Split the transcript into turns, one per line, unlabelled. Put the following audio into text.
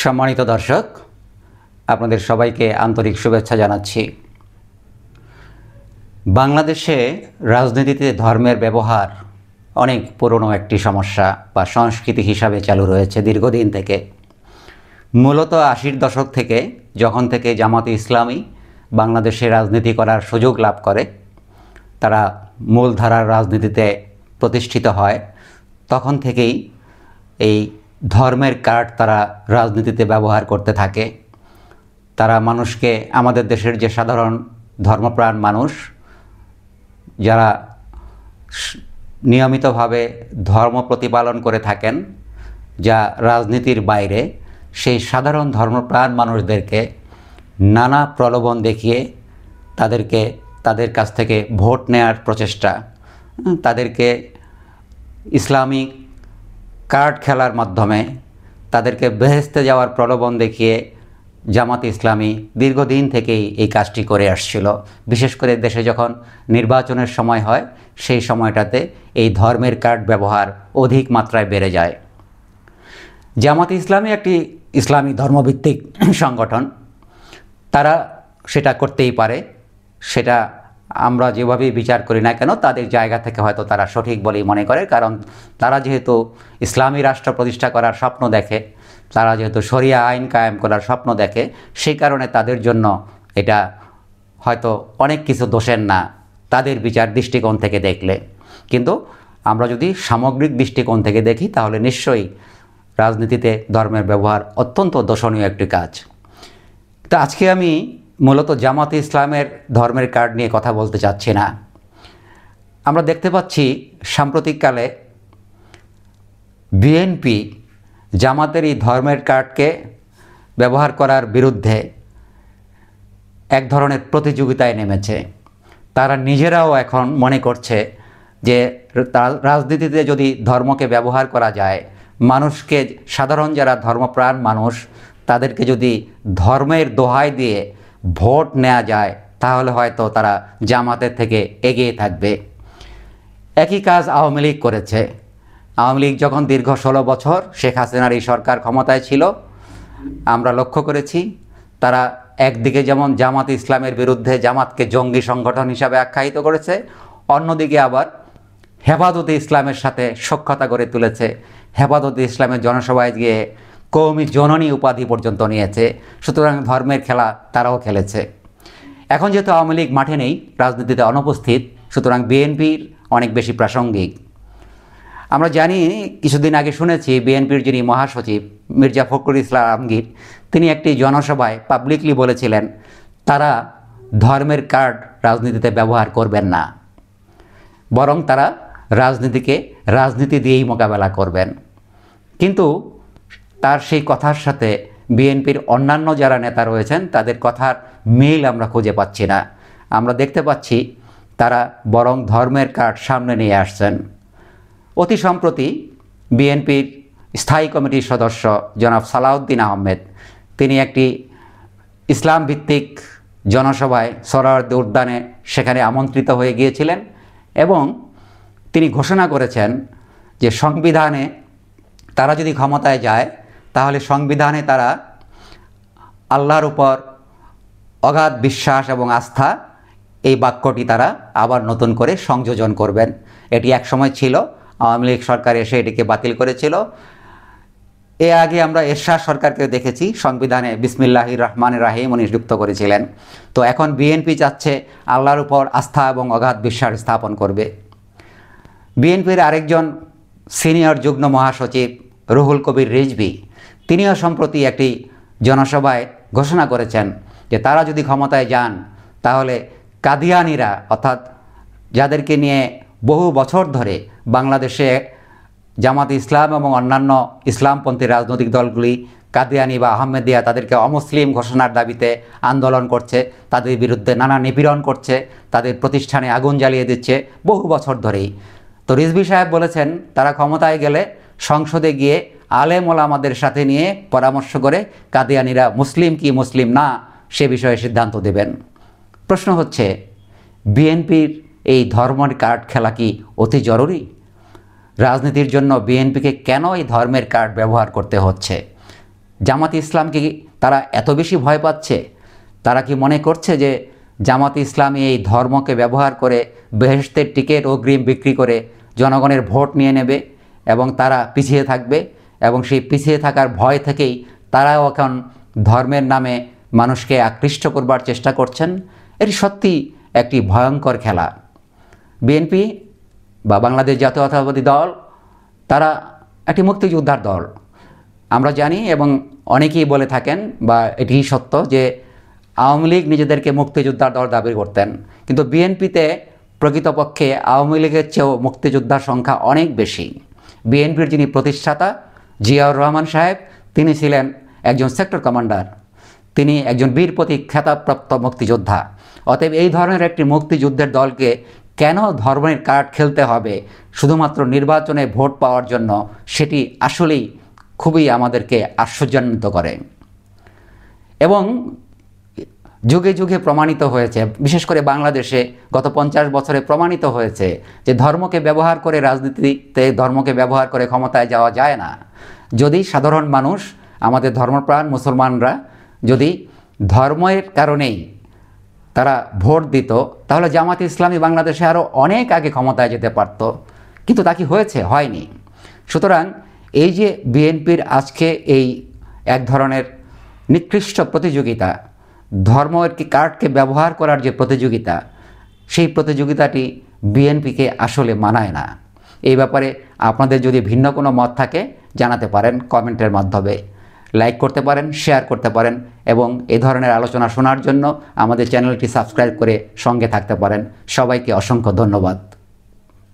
সম্মানিত দর্শক, আপনাদের সবাইকে আন্তরিক শুভেচ্ছা জানাচ্ছি। বাংলাদেশে রাজনীতিতে ধর্মের ব্যবহার অনেক পুরনো একটি সমস্যা বা সংস্কৃতি হিসাবে চালু রয়েছে দীর্ঘদিন থেকে। মূলত ৮০-র দশক থেকে যখন থেকে জামাতে ইসলামী বাংলাদেশে রাজনীতি করার সুযোগ লাভ করে, তারা মূলধারার রাজনীতিতে প্রতিষ্ঠিত হয়, তখন থেকেই এই ধর্মের কার্ড তারা রাজনীতিতে ব্যবহার করতে থাকে। তারা মানুষকে, আমাদের দেশের যে সাধারণ ধর্মপ্রাণ মানুষ যারা নিয়মিতভাবে ধর্ম প্রতিপালন করে থাকেন, যা রাজনীতির বাইরে, সেই সাধারণ ধর্মপ্রাণ মানুষদেরকে নানা প্রলোভন দেখিয়ে তাদের কাছ থেকে ভোট নেওয়ার প্রচেষ্টা, তাদেরকে ইসলামিক কার্ড খেলার মাধ্যমে তাদেরকে বেহেশতে যাওয়ার প্রলোভন দেখিয়ে জামাতে ইসলামী দীর্ঘদিন থেকেই এই কাজটি করে আসছিল। বিশেষ করে দেশে যখন নির্বাচনের সময় হয়, সেই সময়টাতে এই ধর্মের কার্ড ব্যবহার অধিক মাত্রায় বেড়ে যায়। জামাতে ইসলামী একটি ইসলামী ধর্মভিত্তিক সংগঠন, তারা সেটা করতেই পারে। সেটা আমরা যেভাবেই বিচার করি না কেন, তাদের জায়গা থেকে হয়তো তারা সঠিক বলেই মনে করে, কারণ তারা যেহেতু ইসলামী রাষ্ট্র প্রতিষ্ঠা করার স্বপ্ন দেখে, তারা যেহেতু শরিয়া আইন কায়েম করার স্বপ্ন দেখে, সেই কারণে তাদের জন্য এটা হয়তো অনেক কিছু দোষের না তাদের বিচার দৃষ্টিকোণ থেকে দেখলে। কিন্তু আমরা যদি সামগ্রিক দৃষ্টিকোণ থেকে দেখি, তাহলে নিশ্চয়ই রাজনীতিতে ধর্মের ব্যবহার অত্যন্ত দোষণীয় একটি কাজ। তো আজকে আমি মূলত জামাতে ইসলামের ধর্মের কার্ড নিয়ে কথা বলতে চাচ্ছি না। আমরা দেখতে পাচ্ছি সাম্প্রতিককালে বিএনপি জামাতের এই ধর্মের কার্ডকে ব্যবহার করার বিরুদ্ধে এক ধরনের প্রতিযোগিতায় নেমেছে। তারা নিজেরাও এখন মনে করছে যে রাজনীতিতে যদি ধর্মকে ব্যবহার করা যায়, মানুষকে, সাধারণ যারা ধর্মপ্রাণ মানুষ, তাদেরকে যদি ধর্মের দোহাই দিয়ে ভোট নেওয়া যায়, তাহলে হয়তো তারা জামাতের থেকে এগিয়ে থাকবে। একই কাজ আওয়ামী লীগ করেছে। আওয়ামী লীগ যখন দীর্ঘ 16 বছর শেখ হাসিনার এই সরকার ক্ষমতায় ছিল, আমরা লক্ষ্য করেছি তারা একদিকে যেমন জামাতে ইসলামের বিরুদ্ধে জামাতকে জঙ্গি সংগঠন হিসাবে আখ্যায়িত করেছে, অন্যদিকে আবার হেফাজতে ইসলামের সাথে সখ্যতা গড়ে তুলেছে। হেফাজতে ইসলামের জনসভায় গিয়ে কওমি জননী উপাধি পর্যন্ত নিয়েছে। সুতরাং ধর্মের খেলা তারাও খেলেছে। এখন যেহেতু আওয়ামী লীগ মাঠে নেই, রাজনীতিতে অনুপস্থিত, সুতরাং বিএনপির অনেক বেশি প্রাসঙ্গিক। আমরা জানি, কিছুদিন আগে শুনেছি বিএনপির যিনি মহাসচিব মির্জা ফখরুল ইসলাম আলমগীর, তিনি একটি জনসভায় পাবলিকলি বলেছিলেন তারা ধর্মের কার্ড রাজনীতিতে ব্যবহার করবেন না, বরং তারা রাজনীতিকে রাজনীতি দিয়েই মোকাবেলা করবেন। কিন্তু তার সেই কথার সাথে বিএনপির অন্যান্য যারা নেতা রয়েছেন, তাদের কথার মিল আমরা খুঁজে পাচ্ছি না। আমরা দেখতে পাচ্ছি তারা বরং ধর্মের কার্ড সামনে নিয়ে আসছেন। অতি সম্প্রতি বিএনপির স্থায়ী কমিটির সদস্য জনাব সালাউদ্দিন আহমেদ, তিনি একটি ইসলাম ভিত্তিক জনসভায় সোহরাওয়ার্দী উদ্যানে সেখানে আমন্ত্রিত হয়ে গিয়েছিলেন এবং তিনি ঘোষণা করেছেন যে সংবিধানে তারা যদি ক্ষমতায় যায়, তাহলে সংবিধানে তারা আল্লাহর উপর অগাধ বিশ্বাস এবং আস্থা, এই বাক্যটি তারা আবার নতুন করে সংযোজন করবেন। এটি এক সময় ছিল, আওয়ামী লীগ সরকার এসে এটিকে বাতিল করেছিল। এর আগে আমরা এরশাদ সরকারকে দেখেছি সংবিধানে বিসমিল্লাহির রহমানির রাহিম উনি যুক্ত করেছিলেন। তো এখন বিএনপি চাচ্ছে আল্লাহর উপর আস্থা এবং অগাধ বিশ্বাস স্থাপন করবে। বিএনপির আরেকজন সিনিয়র যুগ্ম মহাসচিব রুহুল কবির রিজভী, তিনিও সম্প্রতি একটি জনসভায় ঘোষণা করেছেন যে তারা যদি ক্ষমতায় যান, তাহলে কাদিয়ানিরা, অর্থাৎ যাদেরকে নিয়ে বহু বছর ধরে বাংলাদেশে জামাতে ইসলাম এবং অন্যান্য ইসলামপন্থী রাজনৈতিক দলগুলি কাদিয়ানি বা আহমেদিয়া, তাদেরকে অমুসলিম ঘোষণার দাবিতে আন্দোলন করছে, তাদের বিরুদ্ধে নানা নিপীড়ন করছে, তাদের প্রতিষ্ঠানে আগুন জ্বালিয়ে দিচ্ছে বহু বছর ধরেই। তো রিজভী সাহেব বলেছেন তারা ক্ষমতায় গেলে সংসদে গিয়ে আলেম ওলামাদের সাথে নিয়ে পরামর্শ করে কাদিয়ানিরা মুসলিম কি মুসলিম না সে বিষয়ে সিদ্ধান্ত দেবেন। প্রশ্ন হচ্ছে, বিএনপির এই ধর্মের কার্ড খেলা কি অতি জরুরি? রাজনীতির জন্য বিএনপিকে কেন এই ধর্মের কার্ড ব্যবহার করতে হচ্ছে? জামাতে ইসলামকে কি তারা এত বেশি ভয় পাচ্ছে? তারা কি মনে করছে যে জামাতে ইসলামী এই ধর্মকে ব্যবহার করে বেহেশতের টিকিট অগ্রিম বিক্রি করে জনগণের ভোট নিয়ে নেবে এবং তারা পিছিয়ে থাকবে, এবং সেই পিছিয়ে থাকার ভয় থেকেই তারাও এখন ধর্মের নামে মানুষকে আকৃষ্ট করবার চেষ্টা করছেন? এটি সত্যি একটি ভয়ঙ্কর খেলা। বিএনপি বা বাংলাদেশ জাতীয়তাবাদী দল তারা একটি মুক্তিযোদ্ধার দল। আমরা জানি এবং অনেকেই বলে থাকেন বা এটি সত্য যে আওয়ামী লীগ নিজেদেরকে মুক্তিযোদ্ধার দল দাবি করতেন, কিন্তু বিএনপিতে প্রকৃতপক্ষে আওয়ামী লীগের চেয়েও মুক্তিযোদ্ধার সংখ্যা অনেক বেশি। বিএনপির যিনি প্রতিষ্ঠাতা জিয়াউর রহমান সাহেব, তিনি ছিলেন একজন সেক্টর কমান্ডার, তিনি একজন বীর প্রতীক খেতাবপ্রাপ্ত মুক্তিযোদ্ধা। অতএব এই ধরনের একটি মুক্তিযুদ্ধের দলকে কেন ধর্মের কার্ড খেলতে হবে শুধুমাত্র নির্বাচনে ভোট পাওয়ার জন্য, সেটি আসলেই খুবই আমাদেরকে আশ্চর্যান্বিত করে। এবং যুগে যুগে প্রমাণিত হয়েছে, বিশেষ করে বাংলাদেশে গত 50 বছরে প্রমাণিত হয়েছে যে ধর্মকে ব্যবহার করে রাজনীতিতে, ধর্মকে ব্যবহার করে ক্ষমতায় যাওয়া যায় না। যদি সাধারণ মানুষ, আমাদের ধর্মপ্রাণ মুসলমানরা যদি ধর্মের কারণেই তারা ভোট দিত, তাহলে জামাতে ইসলামী বাংলাদেশে আরও অনেক আগে ক্ষমতায় যেতে পারত, কিন্তু তা কি হয়েছে? হয়নি। সুতরাং এই যে বিএনপির আজকে এই এক ধরনের নিকৃষ্ট প্রতিযোগিতা, ধর্মের কার্ডকে ব্যবহার করার যে প্রতিযোগিতা, সেই প্রতিযোগিতাটি বিএনপিকে আসলে মানায় না। এই ব্যাপারে আপনাদের যদি ভিন্ন কোনো মত থাকে জানাতে পারেন কমেন্টের মাধ্যমে, লাইক করতে পারেন, শেয়ার করতে পারেন, এবং এই ধরনের আলোচনা শোনার জন্য আমাদের চ্যানেলটি সাবস্ক্রাইব করে সঙ্গে থাকতে পারেন। সবাইকে অসংখ্য ধন্যবাদ।